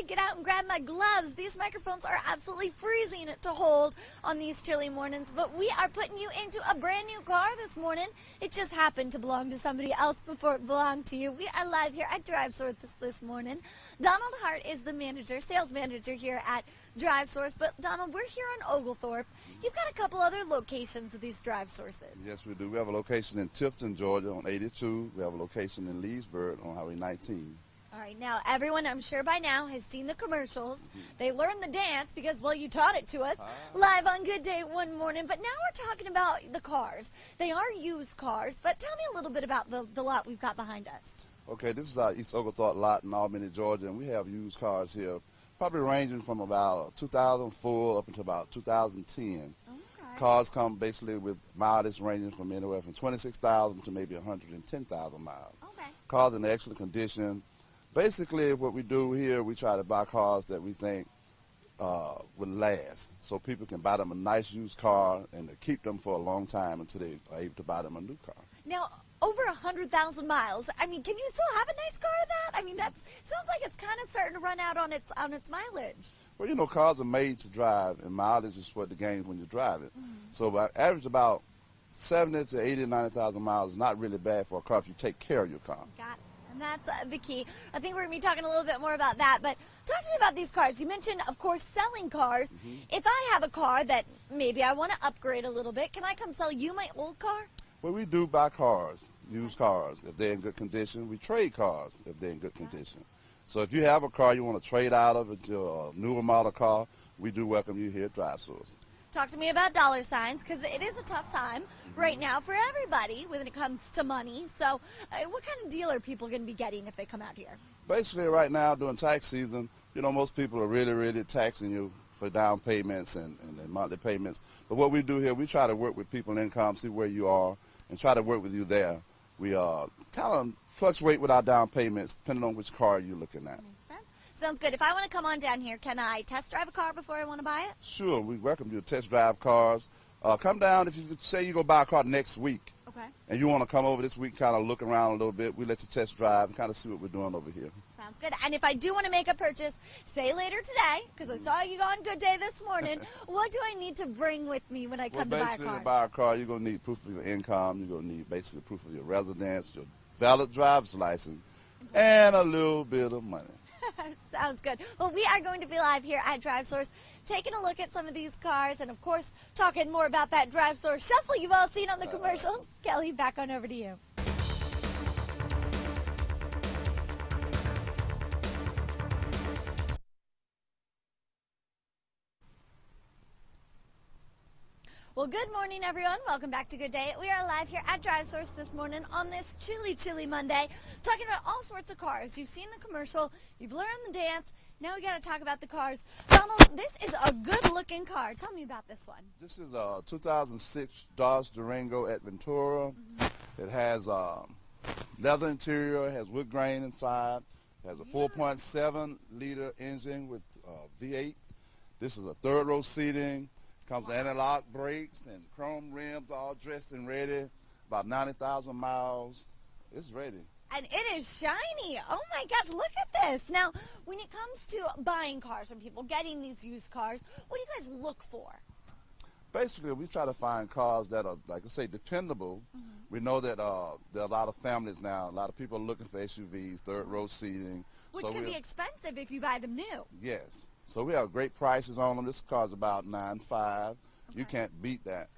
get out and grab my gloves. These microphones are absolutely freezing to hold on these chilly mornings, but we are putting you into a brand new car this morning. It just happened to belong to somebody else before it belonged to you. We are live here at DriveSource this morning. Donald Hart is the manager, sales manager here at DriveSource, but Donald, we're here on Oglethorpe. You've got a couple other locations of these DriveSources. Yes, we do. We have a location in Tifton, Georgia on 82. We have a location in Leesburg on Highway 19. All right, now everyone, I'm sure by now, has seen the commercials. They learned the dance because, well, you taught it to us live on Good Day one morning. But now we're talking about the cars. They are used cars, but tell me a little bit about the lot we've got behind us. Okay, this is our East Oglethorpe lot in Albany, Georgia, and we have used cars here, probably ranging from about 2004 up until about 2010. Okay. Cars come basically with mileage ranging from anywhere from 26,000 to maybe 110,000 miles. Okay. Cars in excellent condition. Basically, what we do here, we try to buy cars that we think would last, so people can buy them a nice used car and to keep them for a long time until they are able to buy them a new car. Now, over 100,000 miles. I mean, can you still have a nice car of that? I mean, that sounds like it's kind of starting to run out on its mileage. Well, you know, cars are made to drive, and mileage is what the game when you drive it. So, by average about 70 to 80, 90,000 miles is not really bad for a car if you take care of your car. Got it. And that's the key. I think we're going to be talking a little bit more about that. But talk to me about these cars. You mentioned, of course, selling cars. If I have a car that maybe I want to upgrade a little bit, can I come sell you my old car? Well, we do buy cars, used cars. If they're in good condition, we trade cars if they're in good condition. So if you have a car you want to trade out of into a newer model car, we do welcome you here at DriveSource. Talk to me about dollar signs, because it is a tough time right now for everybody when it comes to money. So what kind of deal are people going to be getting if they come out here? Basically, right now during tax season, you know, most people are really taxing you for down payments and monthly payments. But what we do here, we try to work with people income, see where you are, and try to work with you there. We kind of fluctuate with our down payments depending on which car you're looking at. Sounds good. If I want to come on down here, can I test drive a car before I want to buy it? Sure. We welcome you to test drive cars. Come down if you say you go buy a car next week. Okay. And you want to come over this week, kind of look around a little bit. We let you test drive and kind of see what we're doing over here. Sounds good. And if I do want to make a purchase, say later today, because I saw you on Good Day this morning, what do I need to bring with me when I come to buy a car? Basically, to buy a car, you're going to need proof of your income. You're going to need basically proof of your residence, your valid driver's license, and a little bit of money. Sounds good. Well, we are going to be live here at DriveSource, taking a look at some of these cars and, of course, talking more about that DriveSource shuffle you've all seen on the commercials. Kelly, back on over to you. Well, good morning, everyone. Welcome back to Good Day. We are live here at DriveSource this morning on this chilly Monday, talking about all sorts of cars. You've seen the commercial. You've learned the dance. Now we got to talk about the cars. Donald, this is a good-looking car. Tell me about this one. This is a 2006 Dodge Durango at Ventura. It has leather interior, has wood grain inside, has a 4.7-liter engine with V8. This is a third-row seating. Comes with anti-lock brakes and chrome rims, all dressed and ready. About 90,000 miles. It's ready. And it is shiny. Oh my gosh, look at this. Now, when it comes to buying cars from people, getting these used cars, what do you guys look for? Basically, we try to find cars that are, like I say, dependable. We know that there are a lot of families now. A lot of people are looking for SUVs, third-row seating. Which can be expensive if you buy them new. Yes. So we have great prices on them. This car's about $9,500. Okay. You can't beat that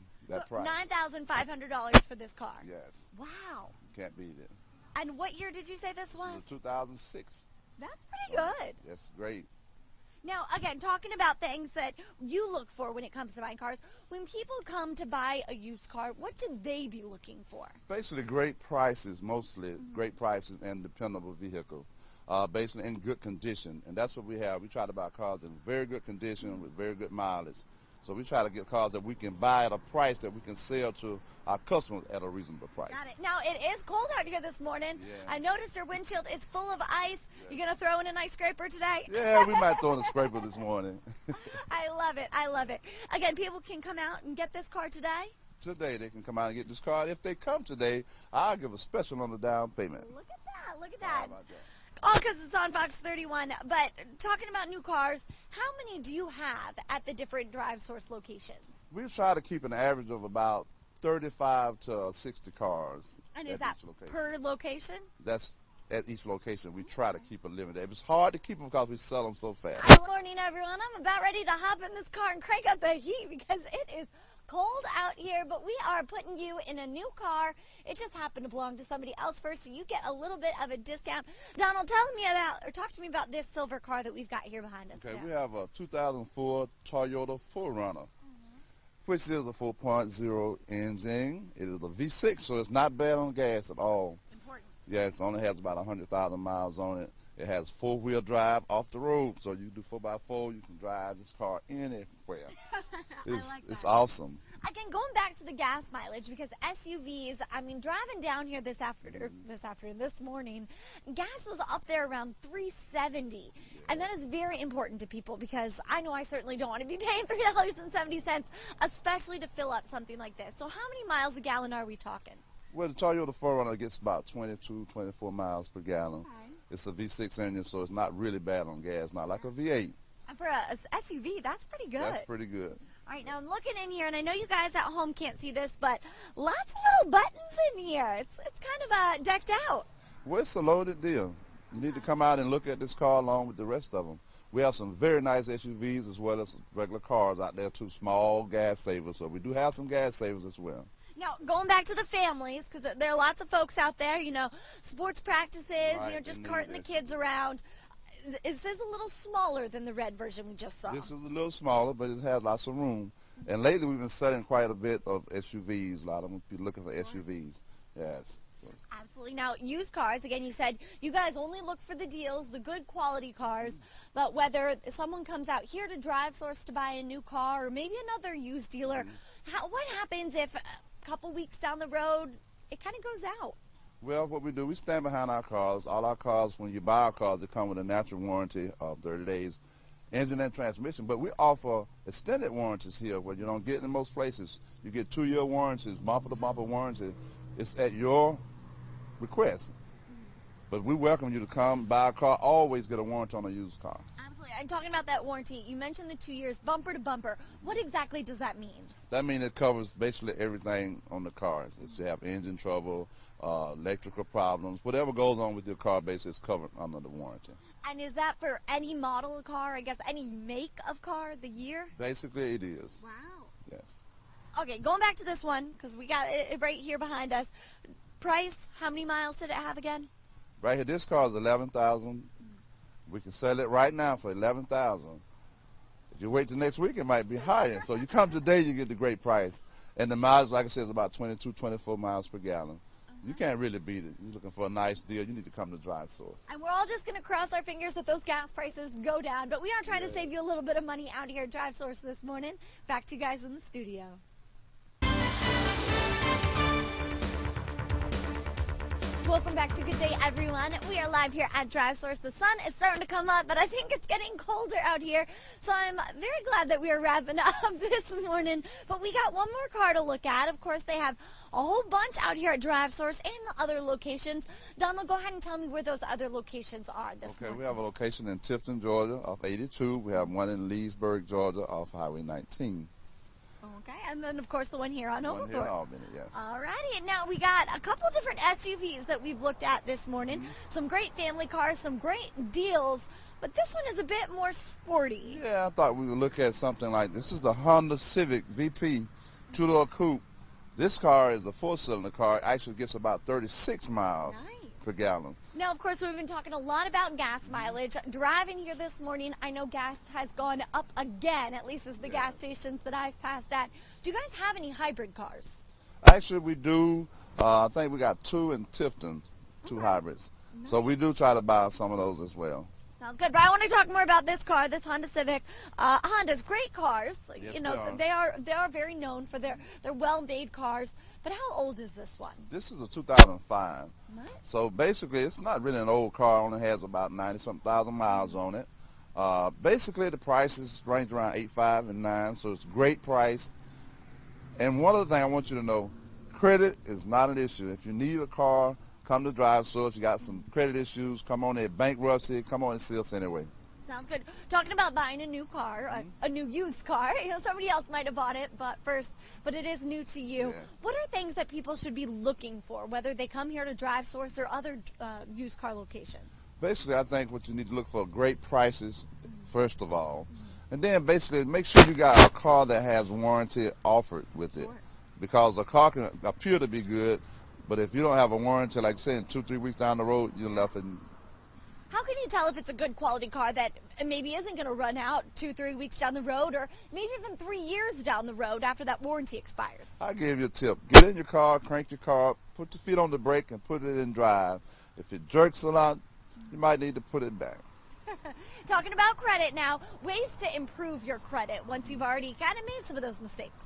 price. $9,500 for this car. Yes. Wow. You can't beat it. And what year did you say this was? This was 2006. That's pretty good. That's great. Now, again, talking about things that you look for when it comes to buying cars, when people come to buy a used car, what should they be looking for? Basically, great prices, mostly great prices and dependable vehicle. Basically in good condition, and that's what we have. We try to buy cars in very good condition with very good mileage. So we try to get cars that we can buy at a price that we can sell to our customers at a reasonable price. Got it. Now, it is cold out here this morning. Yeah. I noticed your windshield is full of ice. Yeah. You going to throw in an ice scraper today? Yeah, we might throw in a scraper this morning. I love it. I love it. Again, people can come out and get this car today? Today they can come out and get this car. If they come today, I'll give a special on the down payment. Look at that. Look at that. How about that? All because it's on Fox 31. But talking about new cars, how many do you have at the different DriveSource locations? We try to keep an average of about 35 to 60 cars. And is that per location? That's at each location. We try to keep a limit. It's hard to keep them because we sell them so fast. Good morning, everyone. I'm about ready to hop in this car and crank up the heat because it is cold out here, but we are putting you in a new car. It just happened to belong to somebody else first, so you get a little bit of a discount. Donald, talk to me about this silver car that we've got here behind us. Okay, now. we have a 2004 Toyota 4Runner, which is a 4.0 engine. It is a V6, so it's not bad on gas at all. Important. Yeah, it only has about 100,000 miles on it. It has four-wheel drive off the road, so you do 4x4. You can drive this car anywhere. It's awesome. Again, going back to the gas mileage, because SUVs, I mean, driving down here this morning, gas was up there around 370. And that is very important to people because I know I certainly don't want to be paying $3.70, especially to fill up something like this. So how many miles a gallon are we talking? Well, the Toyota 4Runner gets about 22, 24 miles per gallon. Okay. It's a V6 engine, so it's not really bad on gas, not like a V8. And for a SUV, that's pretty good. That's pretty good. All right, now I'm looking in here, and I know you guys at home can't see this, but lots of little buttons in here. It's kind of decked out. Well, it's a loaded deal. You need to come out and look at this car along with the rest of them. We have some very nice SUVs as well as regular cars out there too, small gas savers. So we do have some gas savers as well. Now, going back to the families, because there are lots of folks out there, you know, sports practices, right, you know, just carting the kids around. This is a little smaller than the red version we just saw. This is a little smaller, but it has lots of room. And lately we've been selling quite a bit of SUVs. A lot of them be looking for SUVs. Yes. So. Absolutely. Now, used cars, again, you said you guys only look for the deals, the good quality cars, but whether someone comes out here to DriveSource to buy a new car or maybe another used dealer, what happens if a couple weeks down the road it kind of goes out? Well, what we do, we stand behind our cars. All our cars, when you buy our cars, they come with a natural warranty of 30 days, engine and transmission. But we offer extended warranties here where you don't get in most places. You get 2-year warranties, bumper-to-bumper warranty. It's at your request. But we welcome you to come buy a car, always get a warranty on a used car. Absolutely. I'm talking about that warranty. You mentioned the 2 years, bumper to bumper. What exactly does that mean? That means it covers basically everything on the cars. If you have engine trouble, electrical problems, whatever goes on with your car, basically is covered under the warranty. And is that for any model of car, I guess any make of car, the year? Basically it is. Wow. Yes. Okay, going back to this one, because we got it right here behind us. Price, how many miles did it have again? Right here, this car is $11,000. We can sell it right now for $11,000. If you wait till next week, it might be higher. So you come today, you get the great price. And the mileage, like I said, is about 22, 24 miles per gallon. You can't really beat it. You're looking for a nice deal, you need to come to DriveSource. And we're all just going to cross our fingers that those gas prices go down. But we are trying to save you a little bit of money out here at DriveSource this morning. Back to you guys in the studio. Welcome back to Good Day, everyone. We are live here at DriveSource. The sun is starting to come up, but I think it's getting colder out here, so I'm very glad that we are wrapping up this morning. But we got one more car to look at. Of course, they have a whole bunch out here at DriveSource and the other locations. Donald, go ahead and tell me where those other locations are this morning. Okay, we have a location in Tifton, Georgia, off 82. We have one in Leesburg, Georgia, off Highway 19. Okay, and then, of course, the one here on Oglethorpe. One here in Albany, yes. All righty, and now we got a couple different SUVs that we've looked at this morning. Some great family cars, some great deals, but this one is a bit more sporty. Yeah, I thought we would look at something like this. This is the Honda Civic VP 2-door coupe. This car is a 4-cylinder car. It actually gets about 36 miles per gallon. Now, of course, we've been talking a lot about gas mileage. Driving here this morning, I know gas has gone up again, at least as the gas stations that I've passed at. Do you guys have any hybrid cars? Actually, we do. I think we got 2 in Tifton, 2 hybrids. Nice. So we do try to buy some of those as well. Sounds good. But I want to talk more about this car, this Honda Civic. Honda's great cars. Yes, you know, they are very known for their well-made cars. But how old is this one? This is a 2005. Nice. So basically, it's not really an old car. It only has about 90-something thousand miles on it. Basically, the prices range around $8,500 and $9,000, so it's a great price. And one other thing I want you to know, credit is not an issue. If you need a car, come to DriveSource. You got some credit issues, come on there. Bankruptcy, come on and see us anyway. Sounds good. Talking about buying a new car, a new used car. You know, somebody else might have bought it, but it is new to you. Yes. What are things that people should be looking for, whether they come here to DriveSource or other used car locations? Basically, I think what you need to look for great prices, first of all. And then basically make sure you got a car that has warranty offered with it. Sure. Because a car can appear to be good, but if you don't have a warranty, like say in 2-3 weeks down the road, you're left in. How can you tell if it's a good quality car that maybe isn't going to run out 2-3 weeks down the road, or maybe even 3 years down the road after that warranty expires? I'll give you a tip. Get in your car, crank your car up, put your feet on the brake and put it in drive. If it jerks a lot, you might need to put it back. Talking about credit now, ways to improve your credit once you've already kind of made some of those mistakes.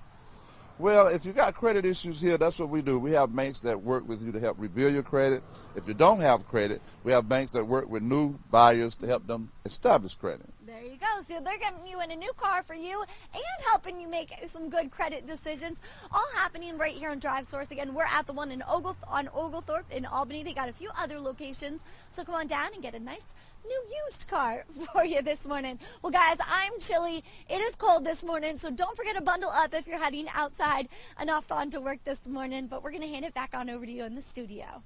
Well, if you got credit issues here, that's what we do. We have banks that work with you to help rebuild your credit. If you don't have credit, we have banks that work with new buyers to help them establish credit. There you go. So they're getting you in a new car for you and helping you make some good credit decisions. All happening right here on DriveSource. Again, we're at the one in Oglethorpe in Albany. They got a few other locations. So come on down and get a nice new used car for you this morning. Well, guys, I'm chilly. It is cold this morning, so don't forget to bundle up if you're heading outside and off on to work this morning. But we're going to hand it back on over to you in the studio.